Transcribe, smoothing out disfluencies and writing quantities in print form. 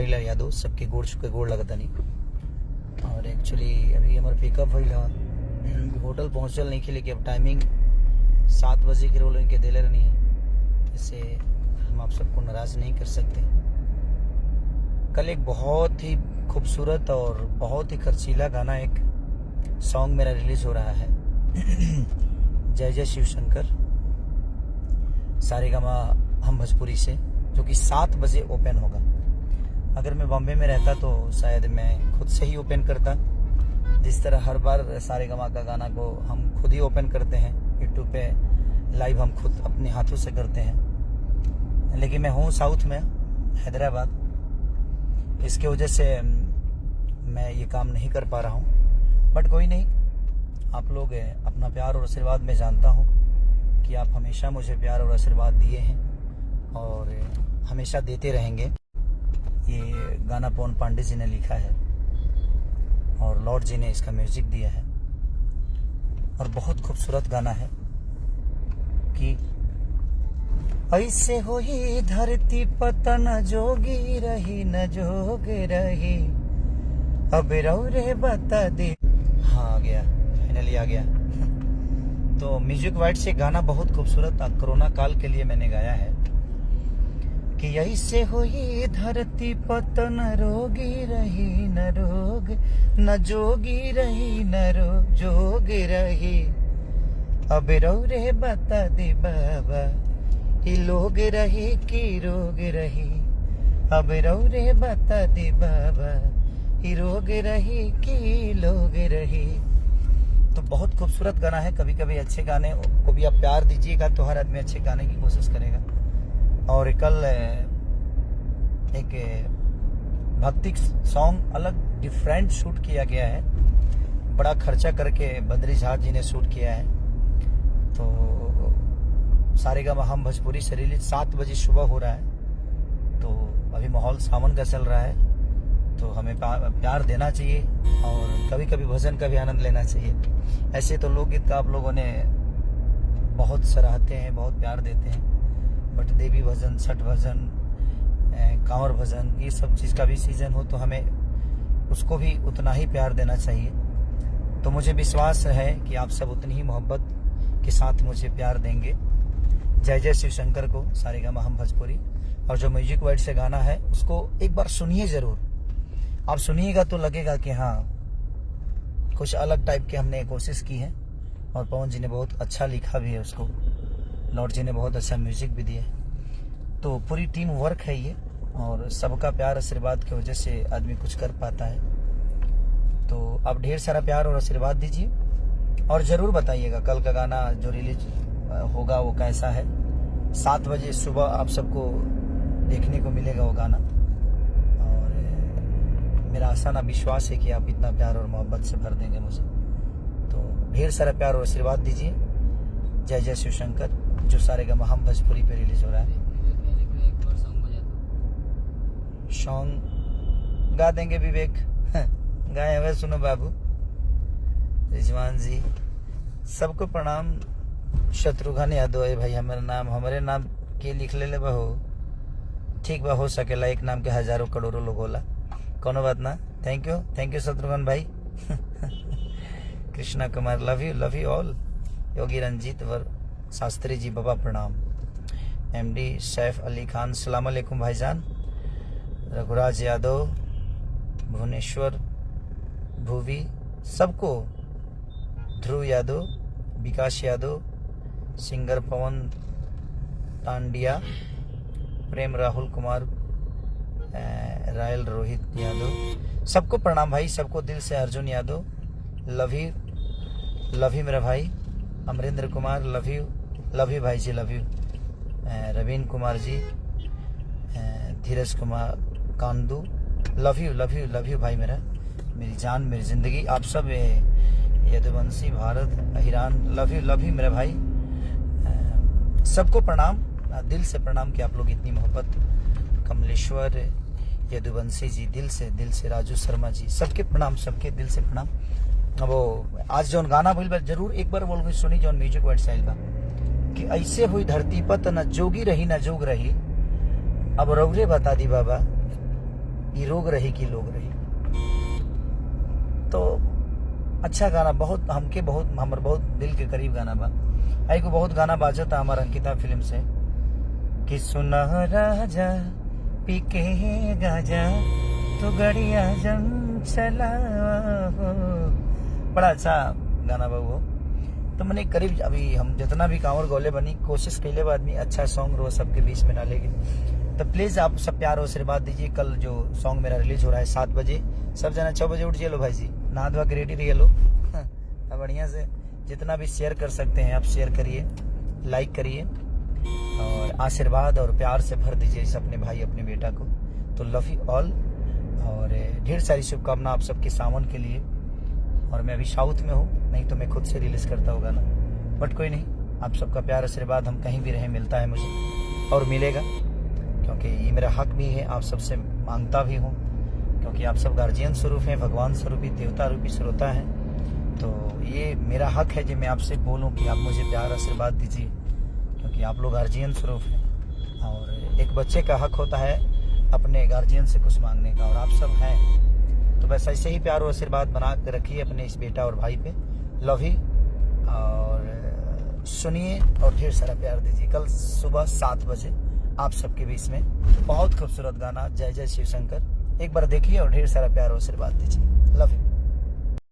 पहला यादव सबके गोड़ छुके गोड़ लगता नहीं। और एक्चुअली अभी हमारे पिकअप हुई होटल पहुँचल नहीं खेले कि अब टाइमिंग 7 बजे के रोल इनके दिले नहीं है, इससे हम आप सबको नाराज़ नहीं कर सकते। कल एक बहुत ही खूबसूरत और बहुत ही खर्चीला गाना, एक सॉन्ग मेरा रिलीज़ हो रहा है जय जय शिव शंकर सारेगामा हम भोजपुरी से, जो कि 7 बजे ओपन होगा। अगर मैं बॉम्बे में रहता तो शायद मैं खुद से ही ओपन करता, जिस तरह हर बार सारेगामा का गाना को हम खुद ही ओपन करते हैं, यूट्यूब पे लाइव हम खुद अपने हाथों से करते हैं। लेकिन मैं हूँ साउथ में, हैदराबाद, इसके वजह से मैं ये काम नहीं कर पा रहा हूँ। बट कोई नहीं, आप लोग अपना प्यार और आशीर्वाद मैं जानता हूँ कि आप हमेशा मुझे प्यार और आशीर्वाद दिए हैं और हमेशा देते रहेंगे। ये गाना पवन पांडे जी ने लिखा है और लॉर्ड जी ने इसका म्यूजिक दिया है और बहुत खूबसूरत गाना है कि ऐसे हो ही धरती पता न जोगी रही न जोग रही, अब रौरे बता दे। हाँ आ गया, फाइनली आ गया। तो म्यूजिक वाइट से गाना बहुत खूबसूरत था, कोरोना काल के लिए मैंने गाया है कि ऐसे हो ही धरती पता न रोगी रही न रोग न जोगी रही न जोग रही, अब रौरे बता दे बाबा कि लोग रही कि रोग रही, अब रौरे बता दे बाबा कि रोग रही कि लोग रही। तो बहुत खूबसूरत गाना है। कभी कभी अच्छे गाने को भी आप प्यार दीजिएगा तो हर आदमी अच्छे गाने की कोशिश करेगा। और कल एक भक्ति सॉन्ग अलग डिफरेंट शूट किया गया है, बड़ा खर्चा करके बद्री झा जी ने शूट किया है। तो सारेगामा हम भोजपुरी से रिलीज 7 बजे सुबह हो रहा है। तो अभी माहौल सावन का चल रहा है, तो हमें प्यार देना चाहिए और कभी कभी भजन का भी आनंद लेना चाहिए। ऐसे तो लोकगीत का आप लोगों ने बहुत सराहते हैं, बहुत प्यार देते हैं, बट देवी भजन, छठ भजन, कांवर भजन, ये सब चीज़ का भी सीजन हो तो हमें उसको भी उतना ही प्यार देना चाहिए। तो मुझे विश्वास है कि आप सब उतनी ही मोहब्बत के साथ मुझे प्यार देंगे। जय जय शिव शंकर को सारेगामा हम भोजपुरी। और जो म्यूजिक वाइट से गाना है उसको एक बार सुनिए ज़रूर। आप सुनिएगा तो लगेगा कि हाँ कुछ अलग टाइप के हमने कोशिश की है और पवन जी ने बहुत अच्छा लिखा भी है उसको, लॉर्ड जी ने बहुत अच्छा म्यूजिक भी दिया है। तो पूरी टीम वर्क है ये और सबका प्यार आशीर्वाद की वजह से आदमी कुछ कर पाता है। तो आप ढेर सारा प्यार और आशीर्वाद दीजिए और ज़रूर बताइएगा कल का गाना जो रिलीज होगा वो कैसा है। 7 बजे सुबह आप सबको देखने को मिलेगा वो गाना और मेरा आसान विश्वास है कि आप इतना प्यार और मोहब्बत से भर देंगे मुझे। तो ढेर सारा प्यार और आशीर्वाद दीजिए। जय जय शिव शंकर जो सारेगामा हम भोजपुरी पे रिलीज हो रहा है। सॉन्ग गा देंगे विवेक, गाए हुए सुनो बाबू। रिजवान जी सबको प्रणाम। शत्रुघ्न यादव है भाई, हमारे नाम के लिख ले बहू, ठीक बा, हो सकेला एक नाम के हजारों करोड़ों लोग होला, कोनो बात ना। थैंक यू शत्रुघ्न भाई। Krishna Kumar love you all. Yogi Ranjit वर शास्त्री जी बाबा प्रणाम। एमडी सैफ अली खान सलाम अलैकुम भाईजान। रघुराज यादव, भुवनेश्वर भूवी, सबको, ध्रुव यादव, विकास यादव, सिंगर पवन टांडिया, प्रेम राहुल कुमार, रायल रोहित यादव, सबको प्रणाम भाई, सबको दिल से। अर्जुन यादव लव यू मेरा भाई। अमरेंद्र कुमार लव यू भाई ji, love you. Raveen Kumar ji, Dheeraj Kumar Kandu, love you भाई मेरा, मेरी जान, मेरी जिंदगी। आप सब यदुवंशी भारत अहिरान, लव यू मेरा भाई। सबको प्रणाम, दिल से प्रणाम कि आप लोग इतनी मोहब्बत। कमलेश्वर यदुवंशी जी दिल से। राजू शर्मा जी, सबके प्रणाम, सबके दिल से प्रणाम। अब वो आज जो गाना बोल जरूर एक बार बोल सुनी जो म्यूजिक वाइट स्टाइल का कि ऐसे हुई धरती पत न जोगी रही न जोग रही, अब रौरे बता दी बाबा ये रोग रही कि लोग रही। तो अच्छा गाना, बहुत हमके बहुत हमर बहुत दिल के करीब गाना बा। आई को बहुत गाना बाजो था हमारा अंकिता फिल्म से कि सुना राजा पी के गाजा तो गड़िया जम चला हो। बड़ा अच्छा गाना बा वो। तो मैंने करीब अभी हम जितना भी कांवर गोले बनी कोशिश कैले बाद में अच्छा सॉन्ग रोज सबके बीच में डालेगी। तो प्लीज आप सब प्यार और आशीर्वाद दीजिए। कल जो सॉन्ग मेरा रिलीज हो रहा है 7 बजे, सब जना 6 बजे उठ जाइए लो भाई जी, नहा धोआ के रेडी रहिए लो। तो बढ़िया से जितना भी शेयर कर सकते हैं आप शेयर करिए, लाइक करिए और आशीर्वाद और प्यार से भर दीजिए इस अपने भाई अपने बेटा को। तो लव यू ऑल और ढेर सारी शुभकामना आप सबके सावन के लिए। और मैं अभी साउथ में हूँ, नहीं तो मैं खुद से रिलीज करता होगा ना, बट कोई नहीं, आप सबका प्यार आशीर्वाद हम कहीं भी रहे मिलता है मुझे और मिलेगा, क्योंकि ये मेरा हक भी है, आप सबसे मांगता भी हूँ, क्योंकि आप सब गार्जियन स्वरूप हैं, भगवान स्वरूपी, देवता रूपी श्रोता हैं। तो ये मेरा हक है कि मैं आपसे बोलूँ कि आप मुझे प्यार आशीर्वाद दीजिए, क्योंकि आप लोग गार्जियन स्वरूप हैं और एक बच्चे का हक होता है अपने गार्जियन से कुछ मांगने का, और आप सब हैं। तो बस ऐसे ही प्यार और आशीर्वाद बना के रखिए अपने इस बेटा और भाई पे। लव यू और सुनिए और ढेर सारा प्यार दीजिए। कल सुबह 7 बजे आप सबके बीच में बहुत खूबसूरत गाना जय जय शिव शंकर, एक बार देखिए और ढेर सारा प्यार और आशीर्वाद दीजिए। Love you.